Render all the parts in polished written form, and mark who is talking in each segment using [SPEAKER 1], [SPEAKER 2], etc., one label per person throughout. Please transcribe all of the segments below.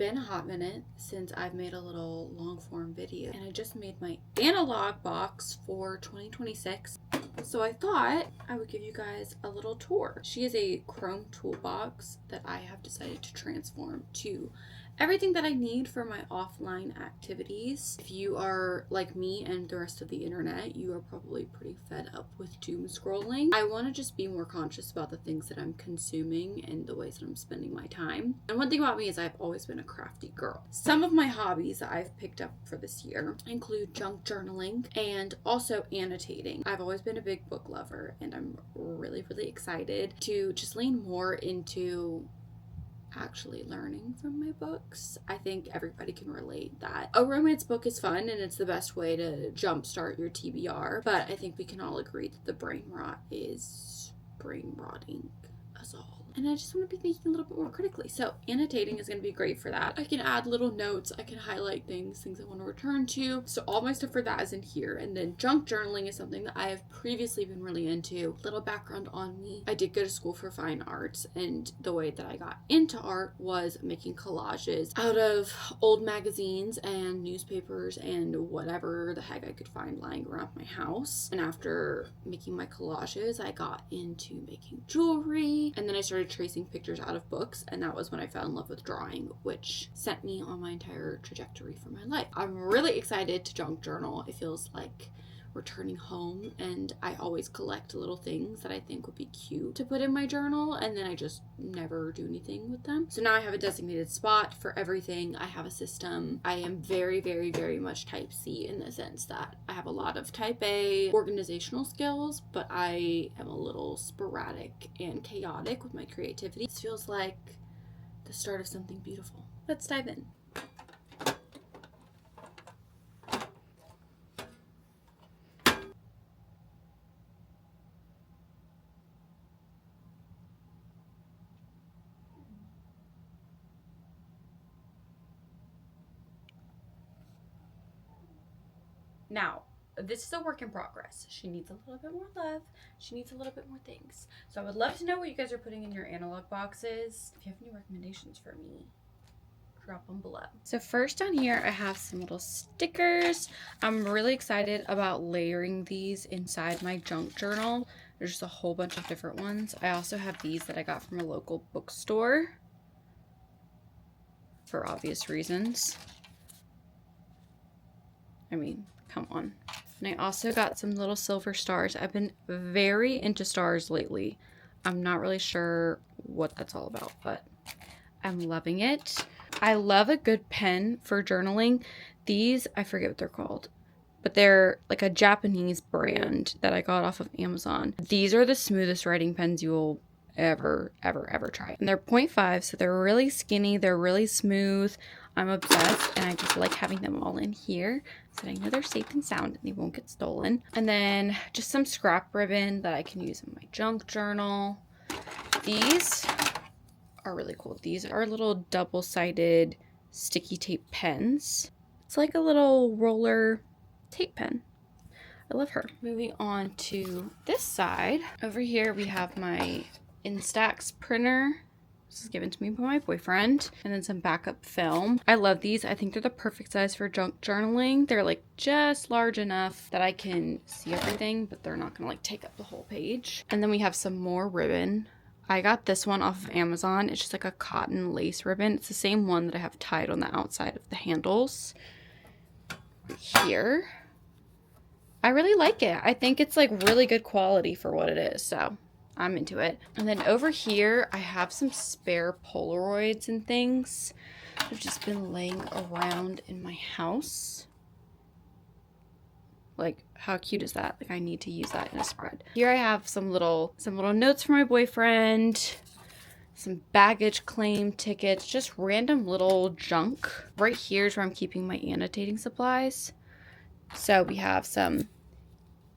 [SPEAKER 1] been a hot minute since I've made a little long form video, and I just made my analog box for 2026. So I thought I would give you guys a little tour. She is a chrome toolbox that I have decided to transform to everything that I need for my offline activities. If you are like me and the rest of the internet, you are probably pretty fed up with doom scrolling. I want to just be more conscious about the things that I'm consuming and the ways that I'm spending my time. And one thing about me is I've always been a crafty girl. Some of my hobbies that I've picked up for this year include junk journaling and also annotating. I've always been a big book lover, and I'm really excited to just lean more into actually learning from my books. I think everybody can relate that a romance book is fun and it's the best way to jumpstart your TBR, but I think we can all agree that the brain rot is brain rotting us all. And I just want to be thinking a little bit more critically. So annotating is going to be great for that. I can add little notes. I can highlight things I want to return to. So all my stuff for that is in here. And then junk journaling is something that I have previously been really into. Little background on me. I did go to school for fine arts, and the way that I got into art was making collages out of old magazines and newspapers and whatever the heck I could find lying around my house. And after making my collages, I got into making jewelry, and then I started tracing pictures out of books, and that was when I fell in love with drawing, which sent me on my entire trajectory for my life. I'm really excited to junk journal. It feels like returning home, and I always collect little things that I think would be cute to put in my journal, and then I just never do anything with them. So now I have a designated spot for everything. I have a system. I am very much type C in the sense that I have a lot of type A organizational skills, but I am a little sporadic and chaotic with my creativity. This feels like the start of something beautiful. Let's dive in. Now, this is a work in progress. She needs a little bit more love. She needs a little bit more things. So I would love to know what you guys are putting in your analog boxes. If you have any recommendations for me, drop them below. So first down here, I have some little stickers. I'm really excited about layering these inside my junk journal. There's just a whole bunch of different ones. I also have these that I got from a local bookstore for obvious reasons. I mean, come on. And I also got some little silver stars. I've been very into stars lately. I'm not really sure what that's all about, but I'm loving it. I love a good pen for journaling. These, I forget what they're called, but they're like a Japanese brand that I got off of Amazon. These are the smoothest writing pens you will ever try. And they're 0.5, so they're really skinny. They're really smooth. I'm obsessed, and I just like having them all in here so I know they're safe and sound and they won't get stolen. And then just some scrap ribbon that I can use in my junk journal. These are really cool. These are little double-sided sticky tape pens. It's like a little roller tape pen. I love her. Moving on to this side. Over here we have my Instax printer. This is given to me by my boyfriend. And then some backup film. I love these. I think they're the perfect size for junk journaling. They're like just large enough that I can see everything, but they're not gonna like take up the whole page. And then we have some more ribbon. I got this one off of Amazon. It's just like a cotton lace ribbon. It's the same one that I have tied on the outside of the handles here. I really like it. I think it's like really good quality for what it is, so I'm into it. And then over here, I have some spare Polaroids and things. I've just been laying around in my house. Like, how cute is that? Like, I need to use that in a spread. Here I have some little notes for my boyfriend, some baggage claim tickets, just random little junk. Right here is where I'm keeping my annotating supplies. So we have some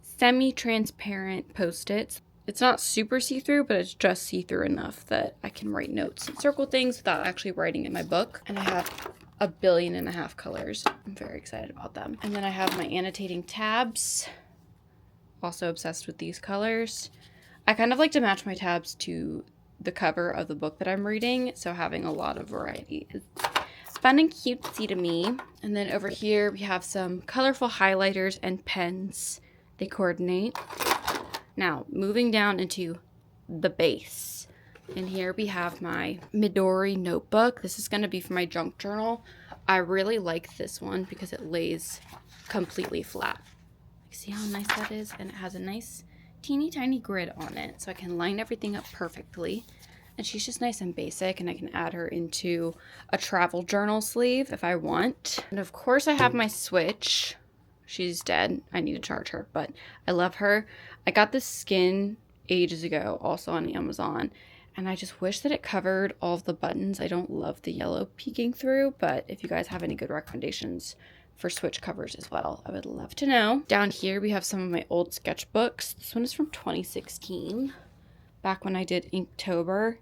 [SPEAKER 1] semi-transparent Post-its. It's not super see-through, but it's just see-through enough that I can write notes and circle things without actually writing in my book. And I have 1.5 billion colors. I'm very excited about them. And then I have my annotating tabs. Also obsessed with these colors. I kind of like to match my tabs to the cover of the book that I'm reading, so having a lot of variety is fun and cutesy to me. And then over here we have some colorful highlighters and pens. They coordinate. Now, moving down into the base. And here we have my Midori notebook. This is going to be for my junk journal. I really like this one because it lays completely flat. See how nice that is? And it has a nice teeny tiny grid on it, so I can line everything up perfectly. And she's just nice and basic, and I can add her into a travel journal sleeve if I want. And of course I have my Switch. She's dead. I need to charge her, but I love her. I got this skin ages ago, also on Amazon, and I just wish that it covered all of the buttons. I don't love the yellow peeking through, but if you guys have any good recommendations for Switch covers as well, I would love to know. Down here we have some of my old sketchbooks. This one is from 2016, back when I did Inktober.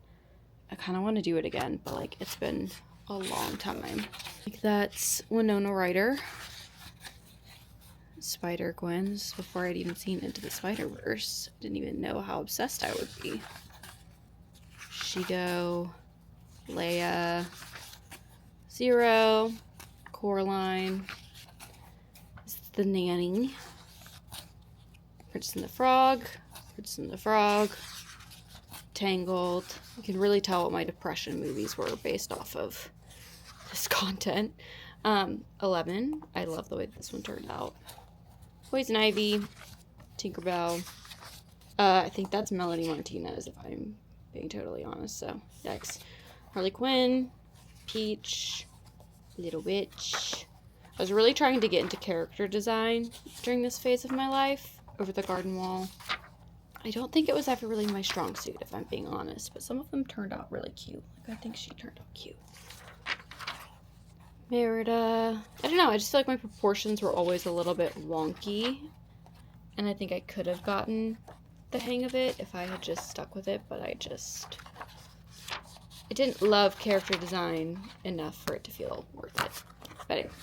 [SPEAKER 1] I kind of want to do it again, but like it's been a long time. Like that's Winona Ryder, Spider-Gwen's, before I'd even seen Into the Spider-Verse. Didn't even know how obsessed I would be. Shigo, Leia, Zero, Coraline, the Nanny, Princess and the Frog, Princess and the Frog, Tangled. You can really tell what my depression movies were based off of this content. 11. I love the way this one turned out. Poison Ivy, Tinkerbell. I think that's Melanie Martinez, if I'm being totally honest, so yikes. Harley Quinn, Peach, Little Witch. I was really trying to get into character design during this phase of my life. Over the Garden Wall. I don't think it was ever really my strong suit, if I'm being honest, but some of them turned out really cute. Like, I think she turned out cute. Merida. I don't know, I just feel like my proportions were always a little bit wonky, and I think I could have gotten the hang of it if I had just stuck with it, but I didn't love character design enough for it to feel worth it. But anyway,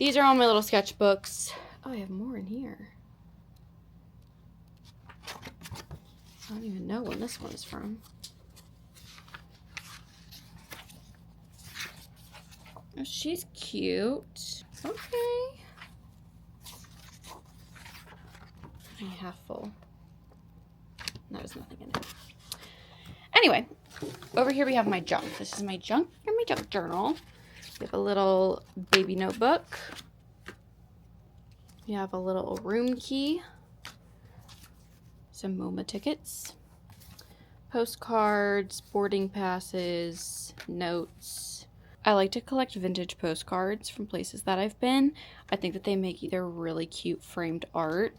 [SPEAKER 1] these are all my little sketchbooks. Oh, I have more in here. I don't even know when this one is from. Oh, she's cute. Okay. I'm half full. There's nothing in it. Anyway, over here we have my junk. This is my junk and my junk journal. We have a little baby notebook. We have a little room key. Some MoMA tickets. Postcards, boarding passes, notes. I like to collect vintage postcards from places that I've been. I think that they make either really cute framed art,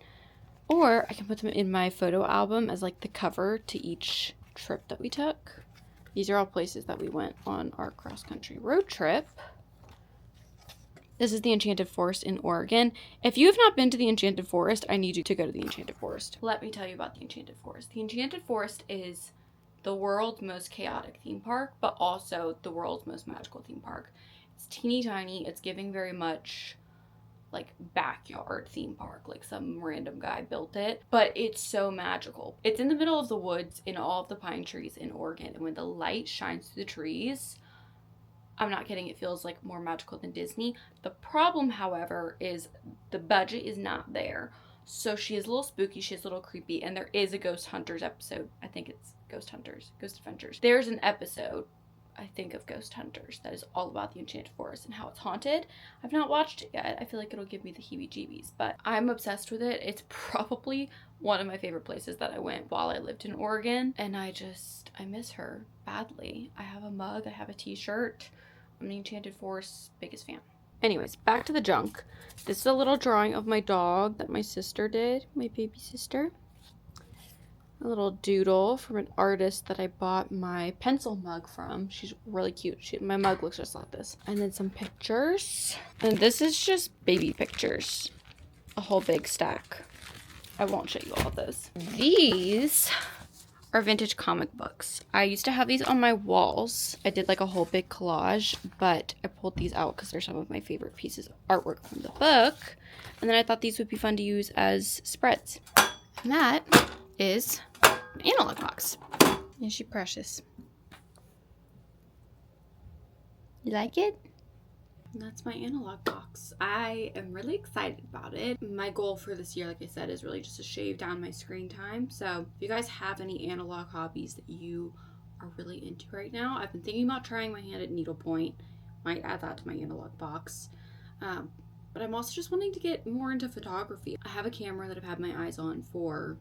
[SPEAKER 1] or I can put them in my photo album as like the cover to each trip that we took. These are all places that we went on our cross-country road trip. This is the Enchanted Forest in Oregon. If you have not been to the Enchanted Forest, I need you to go to the Enchanted Forest. Let me tell you about the Enchanted Forest. The Enchanted Forest is the world's most chaotic theme park, but also the world's most magical theme park. It's teeny tiny. It's giving very much like backyard theme park, like some random guy built it, but it's so magical. It's in the middle of the woods in all of the pine trees in Oregon, and when the light shines through the trees, I'm not kidding, it feels like more magical than Disney. The problem, however, is the budget is not there. So she is a little spooky, she is a little creepy, and there is a Ghost Hunters episode. I think it's Ghost Hunters, Ghost Adventures. There's an episode, I think, of Ghost Hunters that is all about the Enchanted Forest and how it's haunted. I've not watched it yet. I feel like it'll give me the heebie-jeebies, but I'm obsessed with it. It's probably one of my favorite places that I went while I lived in Oregon, and I miss her badly. I have a mug, I have a t-shirt. I'm the Enchanted Forest's biggest fan. Anyways, back to the junk. This is a little drawing of my dog that my sister did, my baby sister. A little doodle from an artist that I bought my pencil mug from. She's really cute. My mug looks just like this. And then some pictures. And this is just baby pictures. A whole big stack. I won't show you all of those. These are vintage comic books. I used to have these on my walls. I did like a whole big collage, but I pulled these out because they're some of my favorite pieces of artwork from the book. And then I thought these would be fun to use as spreads. And that is an analog box. Isn't she precious? You like it? And that's my analog box. I am really excited about it. My goal for this year, like I said, is really just to shave down my screen time. So if you guys have any analog hobbies that you are really into right now, I've been thinking about trying my hand at needlepoint. Might add that to my analog box. But I'm also just wanting to get more into photography. I have a camera that I've had my eyes on for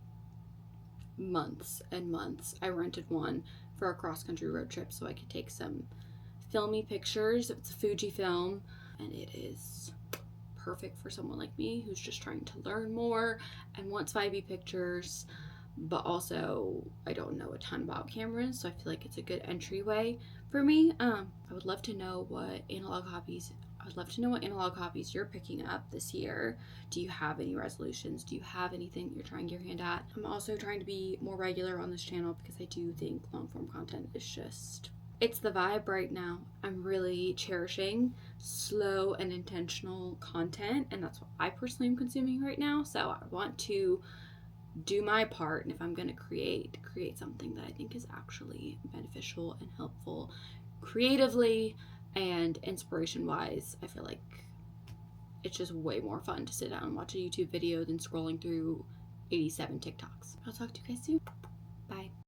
[SPEAKER 1] months and months. I rented one for a cross-country road trip so I could take some filmy pictures. It's a Fujifilm, and it is perfect for someone like me who's just trying to learn more and wants vibey pictures, but also I don't know a ton about cameras, so I feel like it's a good entryway for me. I would love to know what analog hobbies you're picking up this year. Do you have any resolutions? Do you have anything you're trying your hand at? I'm also trying to be more regular on this channel because I do think long form content is just, it's the vibe right now. I'm really cherishing slow and intentional content, and that's what I personally am consuming right now. So I want to do my part, and if I'm going to create something that I think is actually beneficial and helpful creatively and inspiration wise. I feel like it's just way more fun to sit down and watch a YouTube video than scrolling through 87 TikToks. I'll talk to you guys soon.